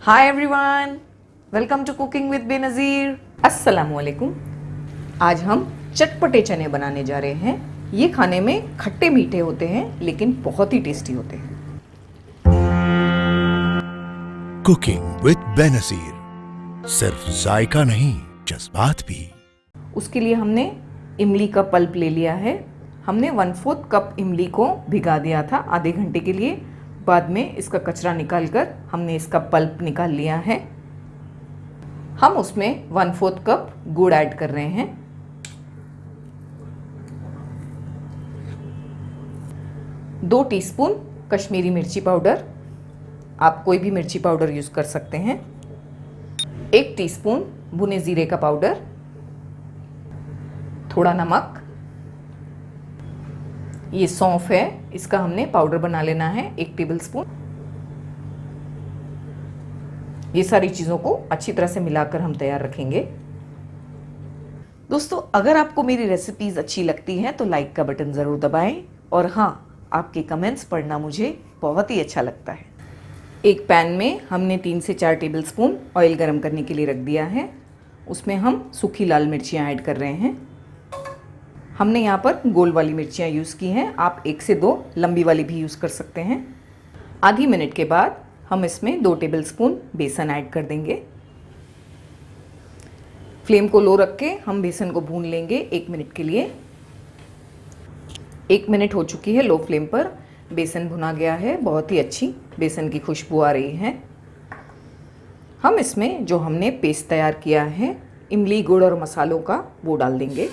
Hi everyone, welcome to cooking with Benazir. अस्सलाम वालेकुम। आज हम चटपटे चने बनाने जा रहे हैं। ये खाने में खट्टे मीठे होते हैं लेकिन बहुत ही टेस्टी होते हैं। कुकिंग विद बेनज़ीर, सिर्फ जायका नहीं जज्बात भी। उसके लिए हमने इमली का पल्प ले लिया है। हमने 1/4 कप इमली को भिगा दिया था आधे घंटे के लिए। बाद में इसका कचरा निकालकर हमने इसका पल्प निकाल लिया है। हम उसमें 1/4 कप गुड़ ऐड कर रहे हैं। दो टीस्पून कश्मीरी मिर्ची पाउडर, आप कोई भी मिर्ची पाउडर यूज़ कर सकते हैं। 1 टीस्पून भुने ज़ीरे का पाउडर, थोड़ा नमक, ये सौंफ है, इसका हमने पाउडर बना लेना है 1 टेबलस्पून। ये सारी चीज़ों को अच्छी तरह से मिलाकर हम तैयार रखेंगे। दोस्तों, अगर आपको मेरी रेसिपीज़ अच्छी लगती हैं तो लाइक का बटन ज़रूर दबाएं और हाँ, आपके कमेंट्स पढ़ना मुझे बहुत ही अच्छा लगता है। एक पैन में हमने 3 से 4 टेबलस्पून ऑयल गरम करने के लिए रख दिया है। उसमें हम सूखी लाल मिर्चियाँ ऐड कर रहे हैं। हमने यहाँ पर गोल वाली मिर्चियाँ यूज़ की हैं, आप 1 से 2 लंबी वाली भी यूज़ कर सकते हैं। आधी मिनट के बाद हम इसमें 2 टेबलस्पून बेसन ऐड कर देंगे। फ्लेम को लो रख के हम बेसन को भून लेंगे 1 मिनट के लिए। 1 मिनट हो चुकी है, लो फ्लेम पर बेसन भुना गया है। बहुत ही अच्छी बेसन की खुशबू आ रही है। हम इसमें जो हमने पेस्ट तैयार किया है इमली, गुड़ और मसालों का, वो डाल देंगे।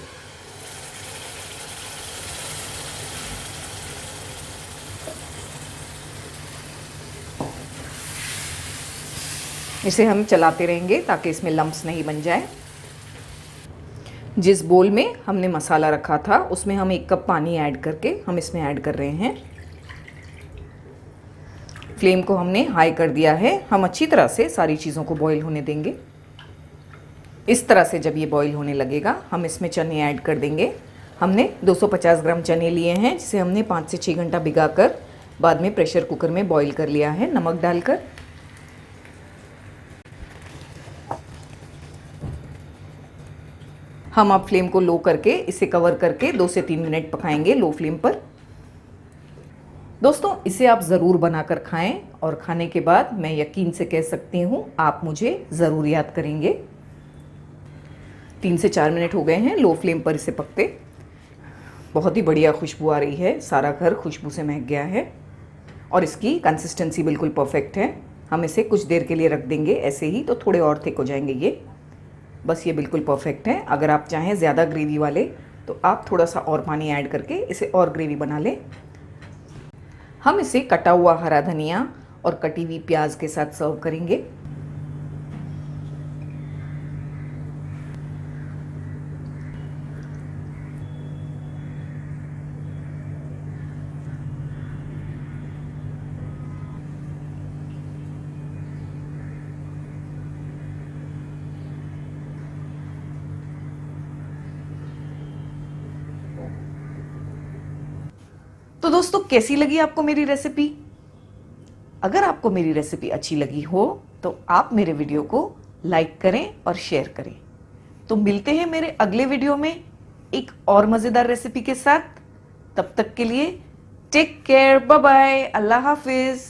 इसे हम चलाते रहेंगे ताकि इसमें लम्प्स नहीं बन जाए। जिस बोल में हमने मसाला रखा था उसमें हम 1 कप पानी ऐड करके हम इसमें ऐड कर रहे हैं। फ्लेम को हमने हाई कर दिया है। हम अच्छी तरह से सारी चीज़ों को बॉईल होने देंगे। इस तरह से जब ये बॉईल होने लगेगा हम इसमें चने ऐड कर देंगे। हमने 250 ग्राम चने लिए हैं जिसे हमने 5 से 6 घंटा भिगाकर बाद में प्रेशर कुकर में बॉईल कर लिया है नमक डालकर। हम अब फ्लेम को लो करके इसे कवर करके 2 से 3 मिनट पकाएंगे लो फ्लेम पर। दोस्तों, इसे आप ज़रूर बनाकर खाएं और खाने के बाद मैं यकीन से कह सकती हूँ आप मुझे ज़रूर याद करेंगे। 3 से 4 मिनट हो गए हैं लो फ्लेम पर इसे पकते। बहुत ही बढ़िया खुशबू आ रही है, सारा घर खुशबू से महक गया है और इसकी कंसिस्टेंसी बिल्कुल परफेक्ट है। हम इसे कुछ देर के लिए रख देंगे ऐसे ही, तो थोड़े और थिक हो जाएंगे ये। बस ये बिल्कुल परफेक्ट है। अगर आप चाहें ज़्यादा ग्रेवी वाले तो आप थोड़ा सा और पानी ऐड करके इसे और ग्रेवी बना लें। हम इसे कटा हुआ हरा धनिया और कटी हुई प्याज के साथ सर्व करेंगे। तो दोस्तों, कैसी लगी आपको मेरी रेसिपी? अगर आपको मेरी रेसिपी अच्छी लगी हो तो आप मेरे वीडियो को लाइक करें और शेयर करें। तो मिलते हैं मेरे अगले वीडियो में एक और मज़ेदार रेसिपी के साथ। तब तक के लिए टेक केयर, बाय बाय, अल्लाह हाफिज़।